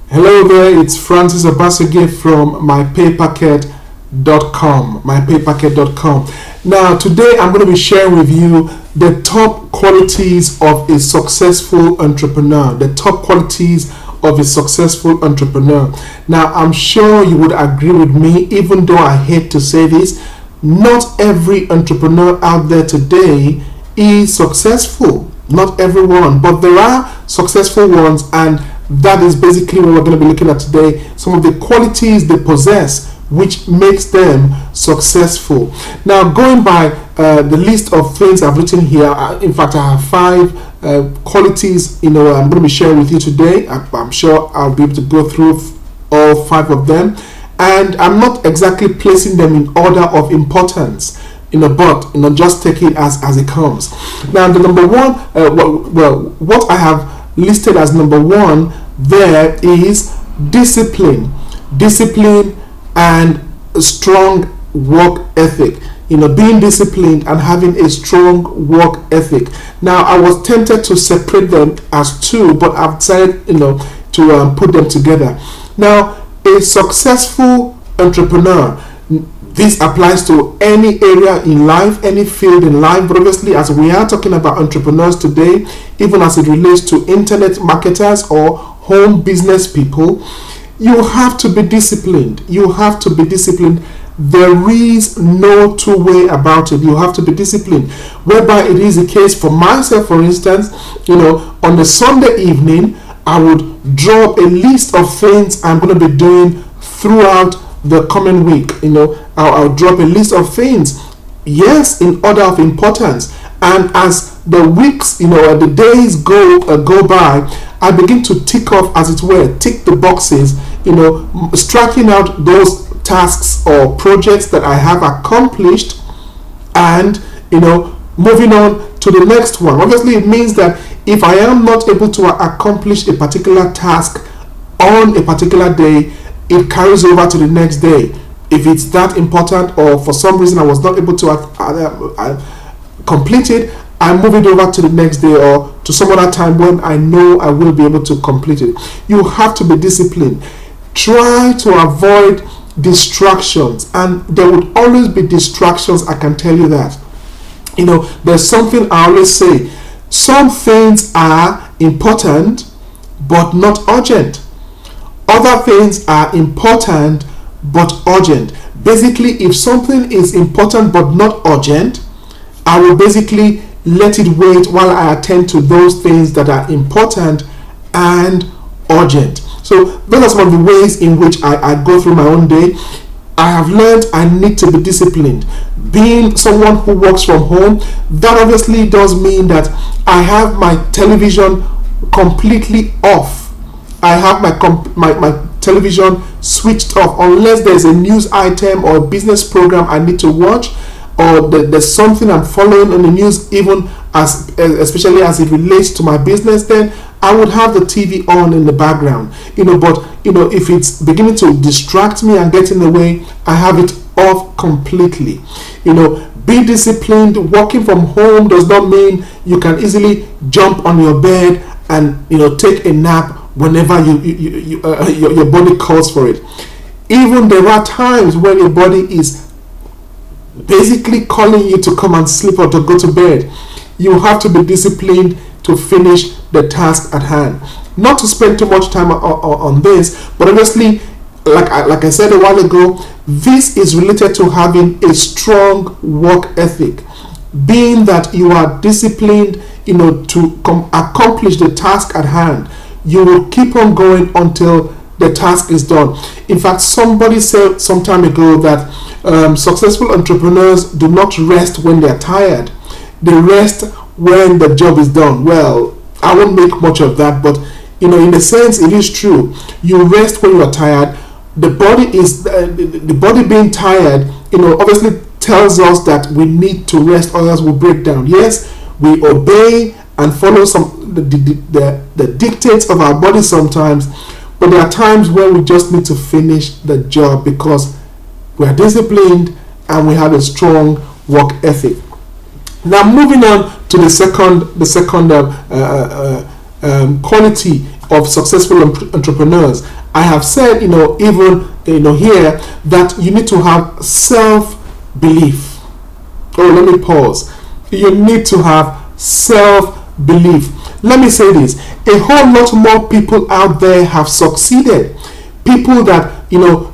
Hello there, it's Francis Obasage from mypaypacket.com. Now, today I'm going to be sharing with you the top qualities of a successful entrepreneur. The top qualities of a successful entrepreneur. Now, I'm sure you would agree with me, even though I hate to say this, not every entrepreneur out there today is successful. Not everyone, but there are successful ones, and that is basically what we're going to be looking at today. Some of the qualities they possess which makes them successful. Now, going by the list of things I've written here, in fact I have 5 qualities I'm going to be sharing with you today. I'm sure I'll be able to go through all 5 of them, and I'm not exactly placing them in order of importance, but just take it as it comes. Now, the number one, what I have listed as number 1 there is discipline and a strong work ethic. Being disciplined and having a strong work ethic. Now, I was tempted to separate them as 2, but I've decided to put them together. Now, a successful entrepreneur, this applies to any area in life, any field in life, but obviously, as we are talking about entrepreneurs today, even as it relates to internet marketers or home business people, you have to be disciplined. There is no two-way about it. You have to be disciplined. Whereby it is the case for myself, for instance, on the Sunday evening, I would draw up a list of things I'm going to be doing throughout the coming week. I'll drop a list of things, yes, in order of importance. And as the weeks, the days go by, I begin to tick off, as it were, tick the boxes, striking out those tasks or projects that I have accomplished, and moving on to the next one. Obviously, it means that if I am not able to accomplish a particular task on a particular day, it carries over to the next day. If it's that important, or for some reason I was not able to complete it, I move it over to the next day or to some other time when I know I will be able to complete it. You have to be disciplined. Try to avoid distractions, and there would always be distractions, I can tell you that. There's something I always say: some things are important but not urgent. Other things are important but urgent. Basically, if something is important but not urgent, I will basically let it wait while I attend to those things that are important and urgent. So those are some of the ways in which I go through my own day. I have learned I need to be disciplined. Being someone who works from home, that obviously does mean that I have my television completely off. I have my television switched off unless there's a news item or a business program I need to watch, or there's something I'm following on the news, even especially as it relates to my business. Then I would have the TV on in the background, but if it's beginning to distract me and get in the way, I have it off completely. Be disciplined. Working from home does not mean you can easily jump on your bed and take a nap whenever your body calls for it. Even there are times when your body is basically calling you to come and sleep or to go to bed. You have to be disciplined to finish the task at hand. Not to spend too much time on this, but honestly, like I said a while ago, this is related to having a strong work ethic. Being that you are disciplined, to accomplish the task at hand, you will keep on going until the task is done. In fact, somebody said some time ago that successful entrepreneurs do not rest when they are tired. They rest when the job is done. Well, I won't make much of that, but in a sense, it is true. You rest when you are tired. The body being tired, obviously tells us that we need to rest, or else we'll break down. Yes, we obey and follow the dictates of our body sometimes, but there are times where we just need to finish the job because we are disciplined and we have a strong work ethic. Now, moving on to the second quality of successful entrepreneurs. I have said, even here, that you need to have self-belief. Oh, let me pause. You need to have self-belief. Let me say this: a whole lot more people out there have succeeded. People that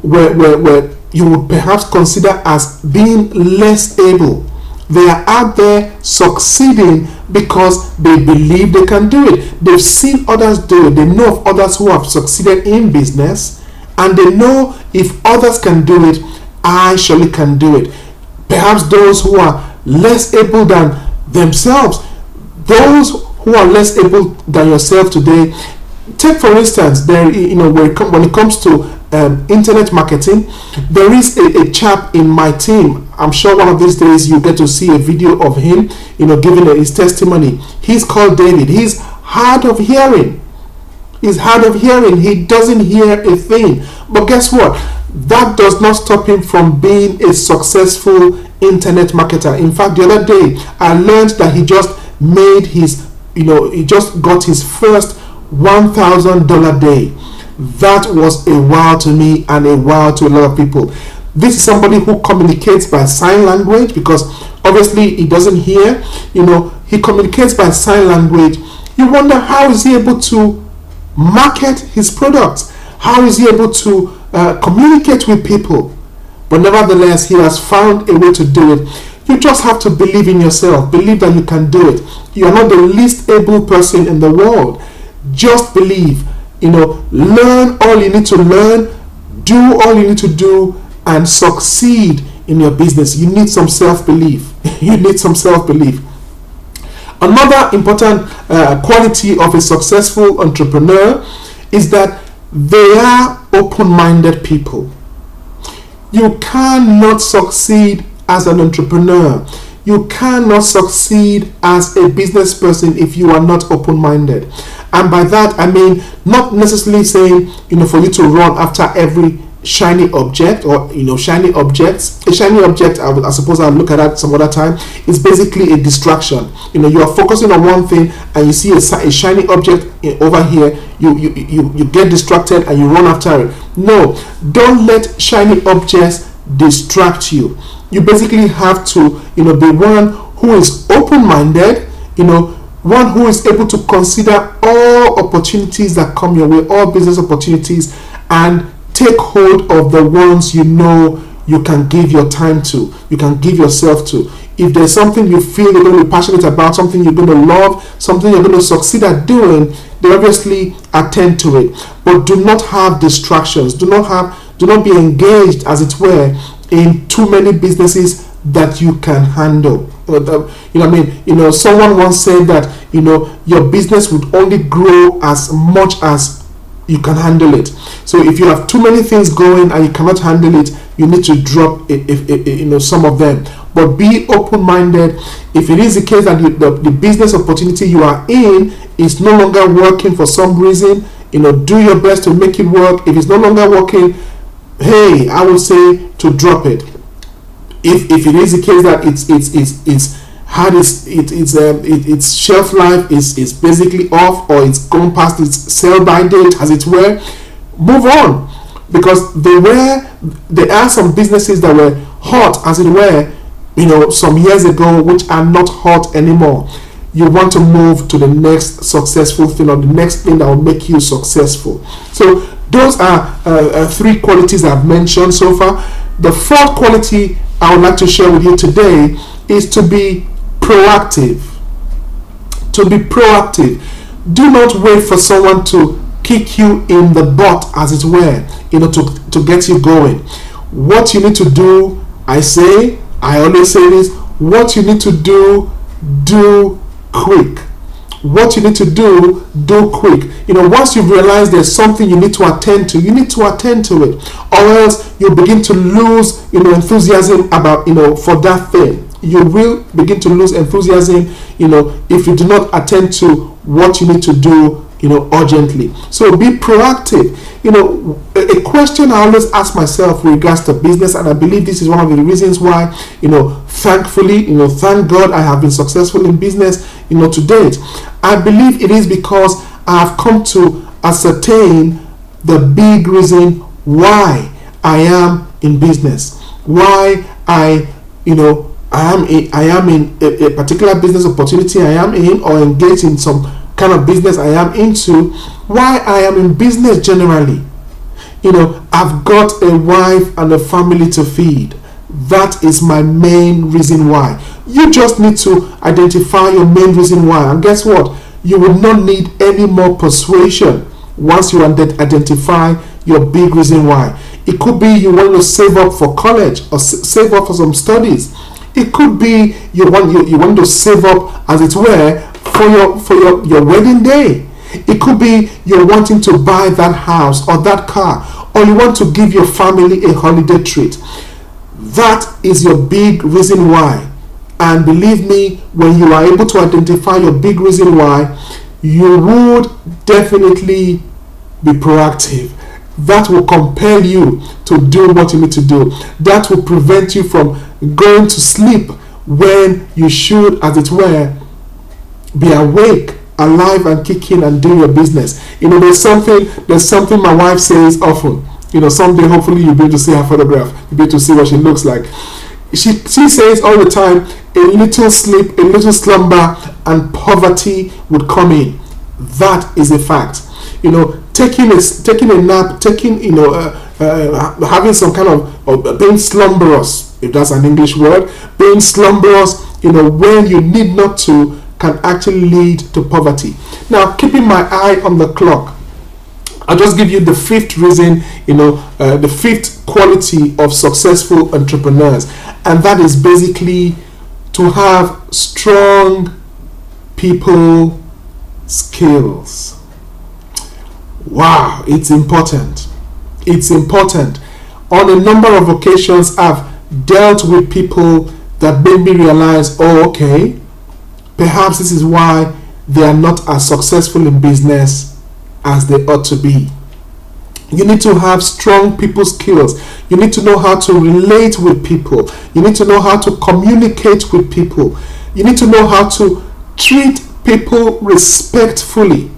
where you would perhaps consider as being less able. They are out there succeeding because they believe they can do it. They've seen others do it. They know of others who have succeeded in business, and they know if others can do it, I surely can do it. Perhaps those who are less able than themselves, those who are less able than yourself today. Take for instance, when it comes to internet marketing, there is a chap in my team. I'm sure one of these days you get to see a video of him, giving his testimony. He's called David. He's hard of hearing. He doesn't hear a thing. But guess what? That does not stop him from being a successful internet marketer. In fact, the other day I learned that he just made he just got his first $1,000 day. That was a wow to me and a wow to a lot of people. This is somebody who communicates by sign language, because obviously he doesn't hear. He communicates by sign language. You wonder, how is he able to market his products? How is he able to communicate with people? But nevertheless, he has found a way to do it. You just have to believe in yourself. Believe that you can do it. You are not the least able person in the world. Just believe. Learn all you need to learn, do all you need to do, and succeed in your business. You need some self-belief. Another important quality of a successful entrepreneur is that they are open-minded people. You cannot succeed as an entrepreneur. You cannot succeed as a business person if you are not open-minded. And by that I mean not necessarily saying for you to run after every shiny object or shiny objects. A shiny object, I suppose I'll look at that some other time. It's basically a distraction. You are focusing on one thing and you see a shiny object over here. You get distracted and you run after it. No, don't let shiny objects distract you. You basically have to be one who is open-minded, one who is able to consider all opportunities that come your way, all business opportunities, and take hold of the ones you can give your time to, you can give yourself to. If there's something you feel you're going to be passionate about, something you're going to love, something you're going to succeed at doing, then obviously attend to it. But do not have distractions. Do not be engaged, as it were, in too many businesses that you can handle. Someone once said that your business would only grow as much as you can handle it. So if you have too many things going and you cannot handle it, you need to drop some of them. But be open-minded. If it is the case that the business opportunity you are in is no longer working for some reason, do your best to make it work. If it's no longer working, hey, I would say to drop it. If it is the case that its shelf life is basically off, or it's gone past its sell by date, as it were, move on. Because there are some businesses that were hot, as it were, some years ago, which are not hot anymore. You want to move to the next successful thing, or the next thing that will make you successful. So those are three qualities I've mentioned so far. The fourth quality I would like to share with you today is to be proactive. To be proactive. Do not wait for someone to kick you in the butt, as it were, to get you going. What you need to do, I always say this, what you need to do quick. What you need to do quick. Once you realize there's something you need to attend to, you need to attend to it, or else you begin to lose enthusiasm about for that thing. You will begin to lose enthusiasm if you do not attend to what you need to do urgently. So be proactive. A question I always ask myself with regards to business, and I believe this is one of the reasons why thankfully, thank God I have been successful in business to date. I believe it is because I have come to ascertain the big reason why I am in business, why I am in a particular business opportunity I am in, or engaged in some kind of business I am into, why I am in business generally. I've got a wife and a family to feed. That is my main reason why. You just need to identify your main reason why, and guess what? You will not need any more persuasion once you identify your big reason why. It could be you want to save up for college or save up for some studies. It could be you want to save up, as it were, for your wedding day. It could be you're wanting to buy that house or that car, or you want to give your family a holiday treat. That is your big reason why. And believe me, when you are able to identify your big reason why, you would definitely be proactive. That will compel you to do what you need to do. That will prevent you from going to sleep when you should, as it were, be awake, alive and kicking and do your business. There's something my wife says often. Someday hopefully you'll be able to see her photograph. You'll be able to see what she looks like. She says all the time, a little sleep, a little slumber, and poverty would come in. That is a fact. Taking a nap, having some kind of being slumberous, if that's an English word, being slumberous, when you need not to, can actually lead to poverty. Now, keeping my eye on the clock, I'll just give you the fifth reason, the fifth quality of successful entrepreneurs, and that is basically to have strong people skills. Wow, it's important. It's important. On a number of occasions, I've dealt with people that made me realize, okay, perhaps this is why they are not as successful in business as they ought to be. You need to have strong people skills. You need to know how to relate with people. You need to know how to communicate with people. You need to know how to treat people respectfully.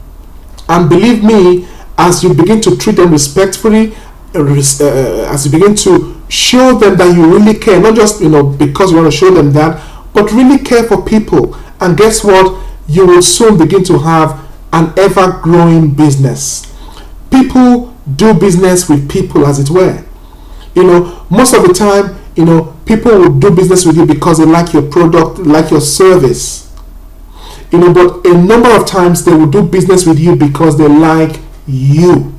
And believe me, as you begin to treat them respectfully, as you begin to show them that you really care, not just because you want to show them that, but really care for people. And guess what? You will soon begin to have an ever-growing business. People do business with people, as it were. Most of the time, people will do business with you because they like your product, like your service. But a number of times they will do business with you because they like you.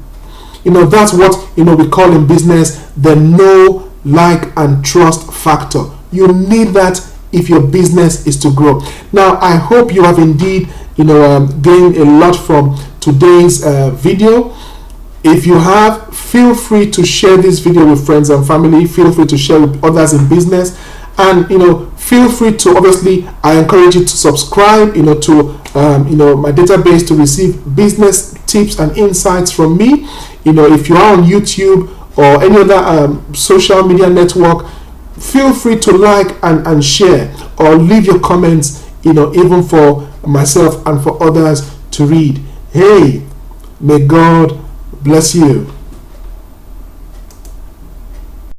That's what we call in business the know, like, and trust factor. You need that if your business is to grow. Now, I hope you have indeed gained a lot from today's video. If you have, feel free to share this video with friends and family. Feel free to share with others in business, and feel free to, obviously, I encourage you to subscribe to my database to receive business tips and insights from me. If you are on YouTube or any other social media network, feel free to like and share, or leave your comments even for myself and for others to read. Hey, may God bless you.